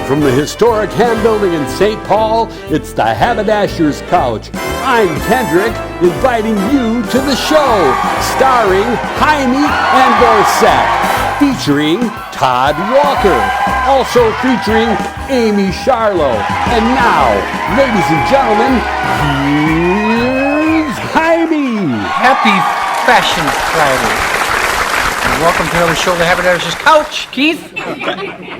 from the historic Ham Building in St. Paul, it's the Haberdasher's Couch. I'm Kendrick, inviting you to the show, starring Heimie and Dorsett, featuring Todd Walker, also featuring Amy Scharlau. And now, ladies and gentlemen, here's Heimie. Happy Fashion Friday. And welcome to another show, The Haberdasher's Couch. Keith,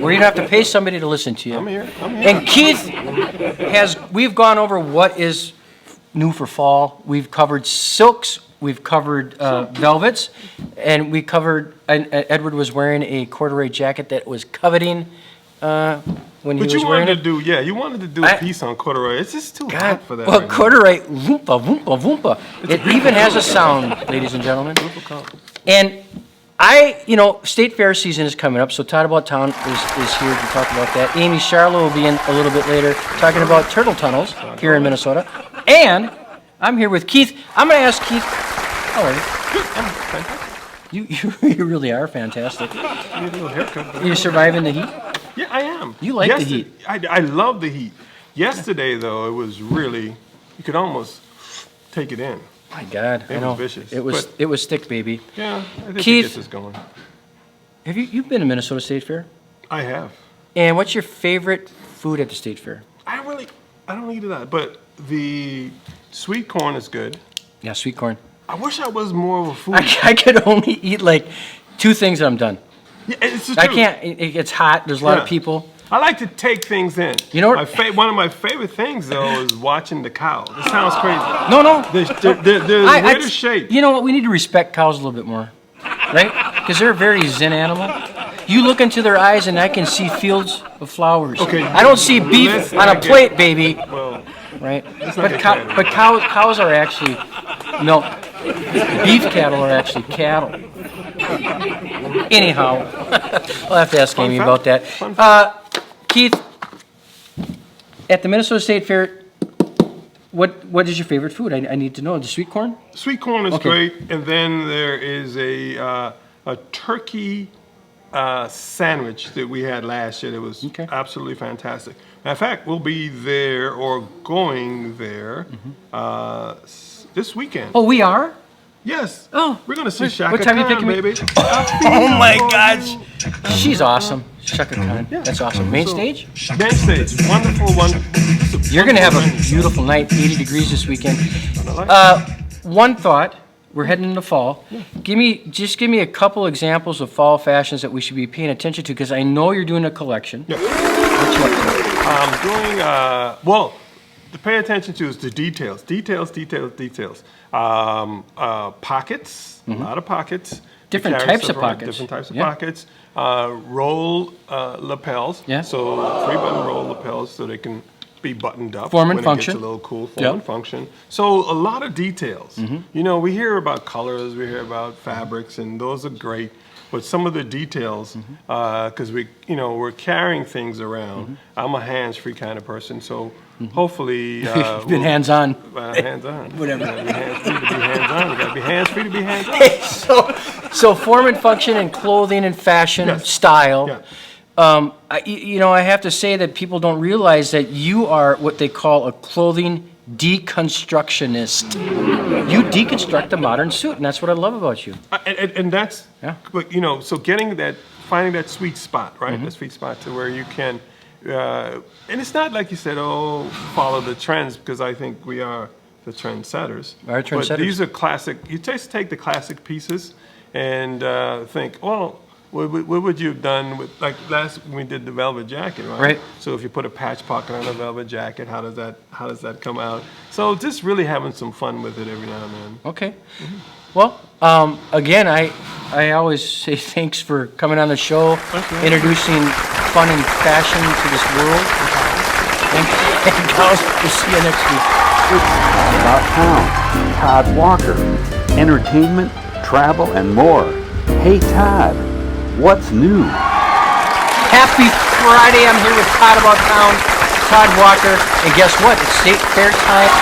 where you don't have to pay somebody to listen to you. I'm here. And Keith we've gone over what is new for fall. We've covered silks, we've covered velvets, and we covered, Edward was wearing a corduroy jacket that was coveting when he was wearing it. You wanted to do a piece on corduroy. It's just too hot for that. Well, right corduroy, voompa, voompa, voompa. It even has a sound, ladies and gentlemen. And State Fair season is coming up, so Todd About Town is here to talk about that. Amy Scharlau will be in a little bit later talking about turtle tunnels here in Minnesota. And I'm here with Keith. I'm going to ask Keith, how are you? I'm fantastic. You really are fantastic. Need a little haircut. You surviving the heat? Yeah, I am. You like the heat. I love the heat. Yesterday, though, it was really, you could almost take it in. My God, I know. It was vicious. It was thick, baby. Yeah, I think Keith, it gets us going. Have you've been to Minnesota State Fair? I have. And what's your favorite food at the State Fair? I don't eat a lot, but the sweet corn is good. Yeah, sweet corn. I wish I was more of a food. I could only eat like 2 things and I'm done. Yeah, it's the I truth. can't. It gets hot. There's a lot of people. I like to take things in. You know what? One of my favorite things, though, is watching the cow. It sounds crazy. No. They're in weird shape. You know what? We need to respect cows a little bit more, right? Because they're a very zen animal. You look into their eyes and I can see fields of flowers. Okay. I don't see beef on a plate, baby. Well, right? But cows are actually milk. Beef cattle are actually cattle. Anyhow, I'll have to ask Amy about that. Keith, at the Minnesota State Fair, what is your favorite food? I need to know. The sweet corn? Sweet corn is great, and then there is a turkey sandwich that we had last year that was absolutely fantastic. Matter of fact, we'll be there or going there this weekend. Oh, we are? Yes. Oh. We're going to see Shaka what time Khan, you picking me? baby. Oh, my gosh. She's awesome. Shaka Khan. Yeah. That's awesome. Main stage? Main stage. Wonderful. You're going to have a beautiful night, 80 degrees this weekend. One thought. We're heading into fall. Yeah. Give me a couple examples of fall fashions that we should be paying attention to, because I know you're doing a collection. Yeah. What you up to? I'm doing, to pay attention to is the details. Pockets, a lot of pockets. Different types of pockets. Different types of pockets. Roll lapels. Yeah. So 3-button roll lapels so they can be buttoned up. Form and when function. It gets a little cool. Form and function. So a lot of details. You know, we hear about colors, we hear about fabrics, and those are great. But some of the details, because we're carrying things around. I'm a hands-free kind of person, so hopefully you've been hands-on. Hands-on. Whatever. You gotta be hands-free to be hands-on. You gotta be hands-free to be hands-on. So form and function and clothing and fashion, style. Yeah. I have to say that people don't realize that you are what they call a clothing deconstructionist. You deconstruct the modern suit, and that's what I love about you. And that's, but so finding that sweet spot, right? That sweet spot to where you can, and it's not like you said, follow the trends, because I think we are the trendsetters. Our trendsetters. But these are classic. You just take the classic pieces and think, well, what would you have done with, like last when we did the velvet jacket, right? Right. So if you put a patch pocket on a velvet jacket, how does that come out? So just really having some fun with it every now and then. Okay. Well, again, I always say thanks for coming on the show, introducing fun and fashion to this world. And guys, we'll see you next week. About Town, Todd Walker, entertainment, travel, and more. Hey, Todd, what's new? Happy Friday. I'm here with Todd About Town, Todd Walker, and guess what? It's State Fair time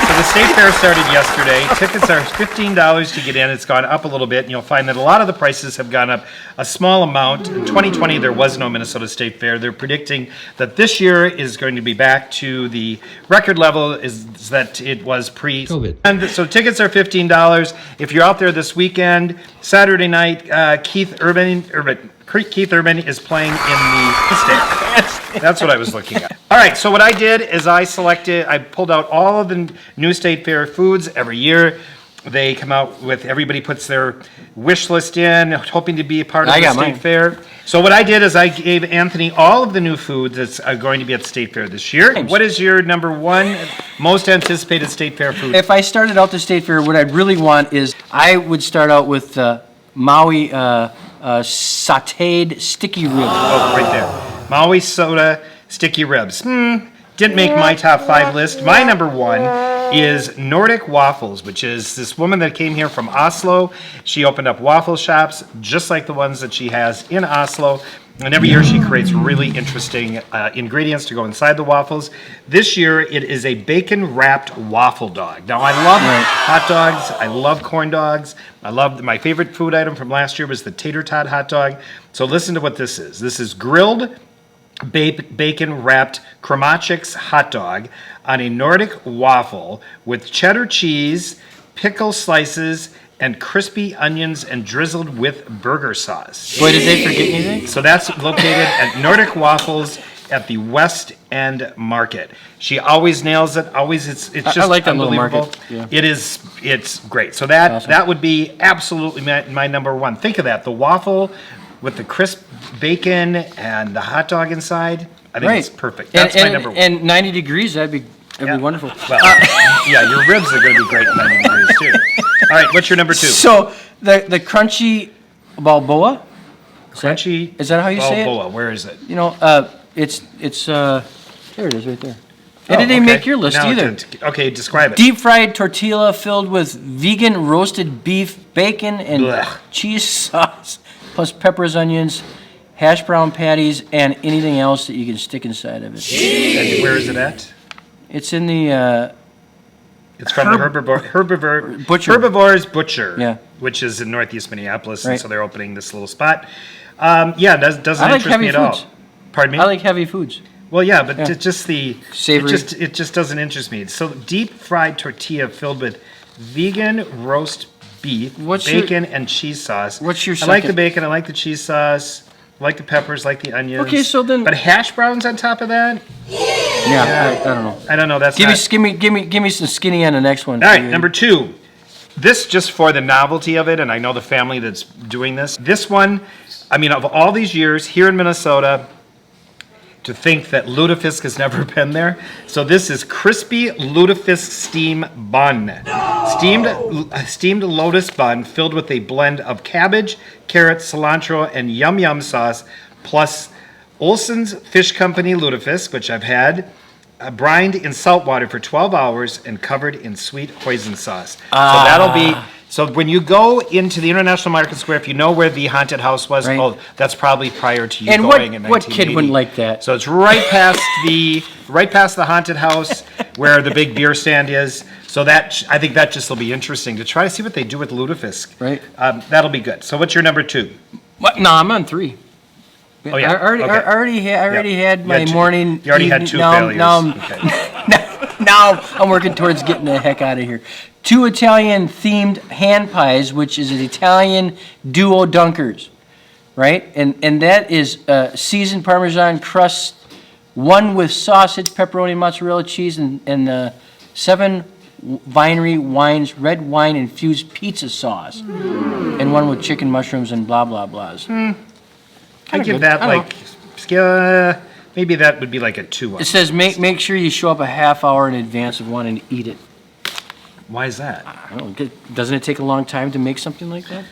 So the state fair started yesterday. Tickets are $15 to get in. It's gone up a little bit, and you'll find that a lot of the prices have gone up a small amount. In 2020, there was no Minnesota State Fair. They're predicting that this year is going to be back to the record level is that it was pre-COVID. And so tickets are $15. If you're out there this weekend, Saturday night, Keith Urban is playing in the stand. That's what I was looking at. All right, so what I did is I pulled out all of the new State Fair foods every year. They come out with, everybody puts their wish list in, hoping to be a part of the State Fair. So what I did is I gave Anthony all of the new foods that's going to be at the State Fair this year. What is your number one most anticipated State Fair food? If I started out the State Fair, what I'd really want is, I would start out with Maui sauteed sticky ribs. Oh, right there. Maui soda sticky ribs. Didn't make my top 5 list. My number one is Nordic Waffles, which is this woman that came here from Oslo. She opened up waffle shops just like the ones that she has in Oslo. And every year she creates really interesting ingredients to go inside the waffles. This year it is a bacon-wrapped waffle dog. Now I love hot dogs. I love corn dogs. My favorite food item from last year was the tater tot hot dog. So listen to what this is. This is grilled bacon-wrapped 𝐂𝐚𝐿 hot dog on a Nordic waffle with cheddar cheese, pickle slices, and crispy onions and drizzled with burger sauce. Boy, did they forget anything? So that's located at Nordic Waffles at the West End Market. She always nails it. Always, it's just I like that little unbelievable. market. Yeah. It's great. So that would be absolutely my number one. Think of that, the waffle with the crisp bacon and the hot dog inside. I think it's perfect. That's my number one. And 90 degrees, that'd be wonderful. Well, yeah, your ribs are going to be great in 90 degrees too. All right, what's your number 2? So the crunchy Balboa. Crunchy. Is that how you say it? Balboa. Where is it? You know, it's there it is right there. It didn't make your list either. Okay, describe it. Deep fried tortilla filled with vegan roasted beef, bacon, and Blech. cheese sauce, plus peppers, onions, hash brown patties, and anything else that you can stick inside of it. And where is it at? It's in the It's from the Herbivore's Butcher, which is in Northeast Minneapolis, and so they're opening this little spot. Doesn't interest me at all. Pardon me? I like heavy foods. Well, yeah, but just the savory. It just doesn't interest me. So deep fried tortilla filled with vegan roast beef, bacon, and cheese sauce. What's your I like the bacon. I like the cheese sauce. I like the peppers. I like the onions. Okay, so then. But hash browns on top of that? Yeah, I don't know. I don't know. That's give me some skinny on the next one. All right, number 2. This just for the novelty of it, and I know the family that's doing this. This one, I mean, of all these years here in Minnesota, to think that lutefisk has never been there. So this is crispy lutefisk steam bun. Steamed lotus bun filled with a blend of cabbage, carrots, cilantro, and yum sauce, plus Olson's Fish Company lutefisk, which I've had, brined in salt water for 12 hours and covered in sweet hoisin sauce. So that'll be... So when you go into the International Market Square, if you know where the haunted house was, that's probably prior to you going in 1980. And what kid wouldn't like that? So it's right past the haunted house where the big beer stand is. So I think that just will be interesting to try to see what they do with lutefisk. Right. That'll be good. So what's your number 2? No, I'm on 3. Oh yeah. I already had my morning. You already had 2 failures. Now I'm working towards getting the heck out of here. 2 Italian-themed hand pies, which is an Italian duo dunkers, right? And that is seasoned Parmesan crust, one with sausage, pepperoni, mozzarella cheese, and 7 winery wines, red wine-infused pizza sauce, and one with chicken, mushrooms, and blah, blah, blahs. I give that maybe that would be like a 2. It says make sure you show up a half hour in advance of wanting to eat it. Why is that? I don't know. Doesn't it take a long time to make something like that?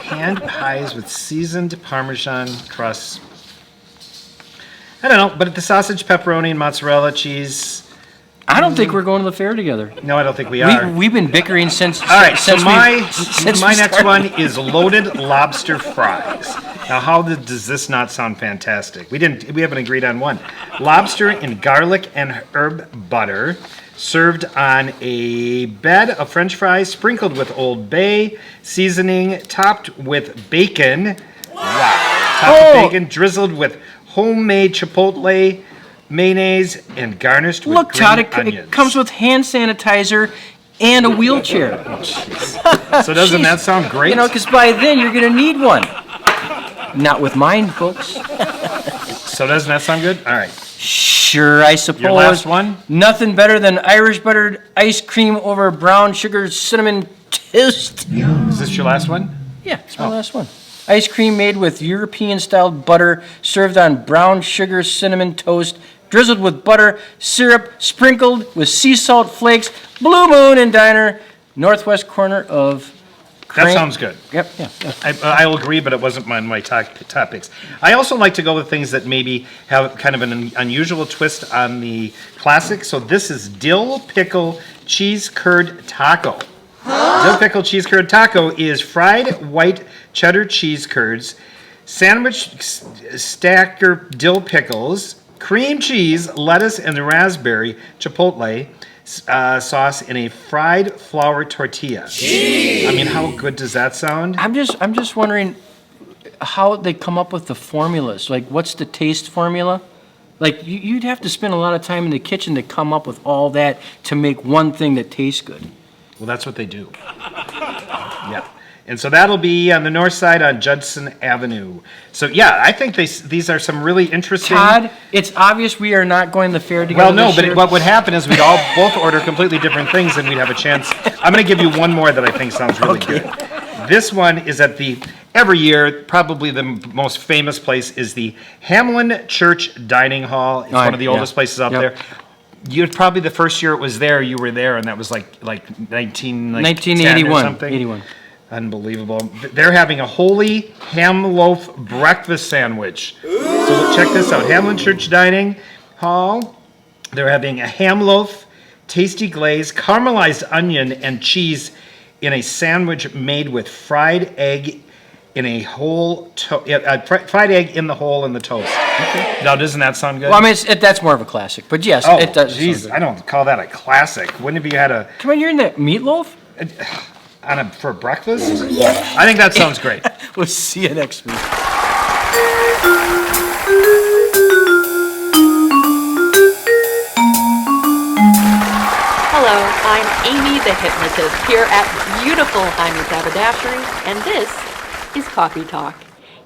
Hand pies with seasoned Parmesan crust. I don't know, but the sausage, pepperoni, and mozzarella cheese. I don't think we're going to the fair together. No, I don't think we are. We've been bickering since. All right, so since my we next started. one is loaded lobster fries. Now, how does this not sound fantastic? We haven't agreed on one. Lobster in garlic and herb butter, served on a bed of French fries, sprinkled with Old Bay seasoning, topped with bacon. Wow! Topped with bacon, drizzled with homemade chipotle mayonnaise, and garnished with Look, green Todd, onions. it comes with hand sanitizer and a wheelchair. So doesn't that sound great? You know, because by then you're going to need one. Not with mine, folks. So doesn't that sound good? All right. Sure, I suppose. Your last one? Nothing better than Irish buttered ice cream over brown sugar cinnamon toast. Is this your last one? Yeah, it's my last one. Ice cream made with European-style butter, served on brown sugar cinnamon toast, drizzled with butter, syrup, sprinkled with sea salt flakes, Blue Moon and Diner, northwest corner of That sounds good. Yep, yeah. I'll agree, but it wasn't my top picks. I also like to go with things that maybe have kind of an unusual twist on the classic. So this is dill pickle cheese curd taco. Dill pickle cheese curd taco is fried white cheddar cheese curds, sandwich stacker dill pickles, cream cheese, lettuce, and raspberry chipotle sauce in a fried flour tortilla. Jeez. I mean, how good does that sound? I'm just wondering how they come up with the formulas. Like, what's the taste formula? Like, you'd have to spend a lot of time in the kitchen to come up with all that to make one thing that tastes good. Well, that's what they do. Yeah. And so that'll be on the north side on Judson Avenue. So, yeah, I think these are some really interesting... Todd, it's obvious we are not going to the fair together. Well, no, this but year. what would happen is we'd all both order completely different things and we'd have a chance. I'm going to give you one more that I think sounds really good. This one is at every year, probably the most famous place is the Hamlin Church Dining Hall. It's one of the oldest places out there. Probably the first year it was there, you were there, and that was like 1981 or something. 81. Unbelievable. They're having a holy ham loaf breakfast sandwich. So check this out. Hamlin Church Dining Hall. They're having a ham loaf, tasty glaze, caramelized onion, and cheese in a sandwich made with fried egg in a whole fried egg in the hole in the toast. Okay. Now, doesn't that sound good? Well, I mean, that's more of a classic. But yes, it does. Jeez, I don't call that a classic. When have you had a... Come on, you're in the meatloaf? For breakfast? Yeah. I think that sounds great. We'll see you next week. Hello, I'm Amye The Hypnotist here at beautiful Haberdashery, and this is Coffee Talk.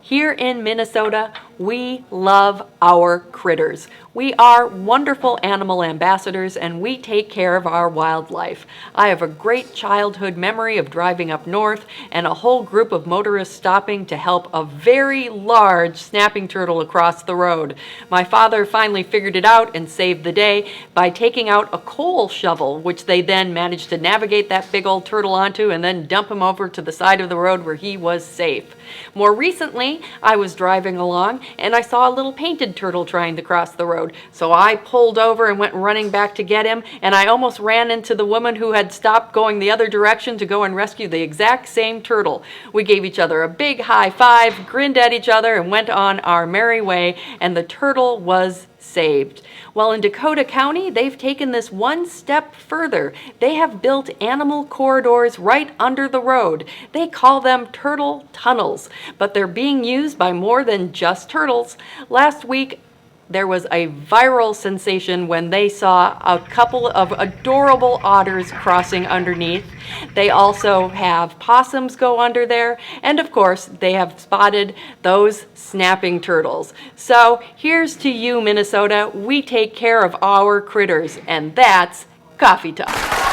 Here in Minnesota, we love our critters. We are wonderful animal ambassadors, and we take care of our wildlife. I have a great childhood memory of driving up north and a whole group of motorists stopping to help a very large snapping turtle across the road. My father finally figured it out and saved the day by taking out a coal shovel, which they then managed to navigate that big old turtle onto and then dump him over to the side of the road where he was safe. More recently, I was driving along and I saw a little painted turtle trying to cross the road. So I pulled over and went running back to get him, and I almost ran into the woman who had stopped going the other direction to go and rescue the exact same turtle. We gave each other a big high five, grinned at each other, and went on our merry way, and the turtle was saved. Well, in Dakota County, they've taken this one step further. They have built animal corridors right under the road. They call them turtle tunnels, but they're being used by more than just turtles. Last week, there was a viral sensation when they saw a couple of adorable otters crossing underneath. They also have possums go under there, and of course, they have spotted those snapping turtles. So here's to you, Minnesota. We take care of our critters, and that's Coffee Talk.